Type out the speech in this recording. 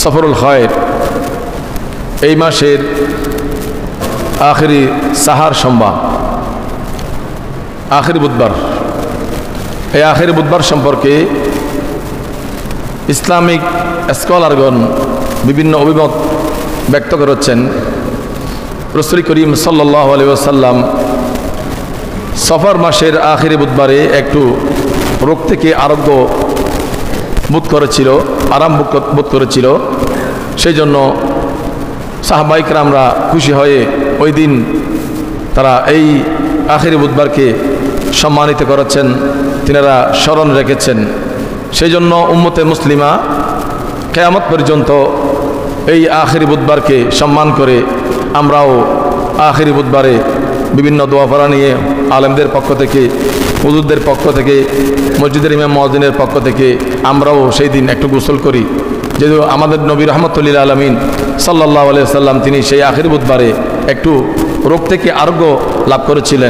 সফরুল খায়ের এই মাসের আখেরি সাহার সোমবার, আখেরি বুধবার। এই আখেরি বুধবার সম্পর্কে ইসলামিক স্কলারগণ বিভিন্ন অভিমত ব্যক্ত করেছেন। রাসূল করিম সাল্লাল্লাহু আলাইহি ওয়াসাল্লাম সফর মাসের আখেরি বুধবারে একটু রোগ থেকে আরোগ্য বোধ করেছিল, আরাম বোধ করেছিল। সেই জন্য সাহাবায়ে কেরামরা খুশি হয়ে ওই দিন তারা এই আখেরি বুধবারকে সম্মানিত করেছেন, তিনারা স্মরণ রেখেছেন। সেই জন্য উম্মতে মুসলিমা কিয়ামত পর্যন্ত এই আখেরি বুধবারকে সম্মান করে আমরাও আখেরি বুধবারে বিভিন্ন দোয়া পড়া নিয়ে আলেমদের পক্ষ থেকে, হুজুরদের পক্ষ থেকে, মসজিদের ইমাম মুয়াজ্জিনের পক্ষ থেকে আমরাও সেই দিন একটু গোসল করি। যেহেতু আমাদের নবী রাহমাতুল লিল আলামিন সাল্লাল্লাহু আলাইহি ওয়াসাল্লাম তিনি সেই আখেরি বুধবারে একটু রোগ থেকে আরোগ্য লাভ করেছিলেন।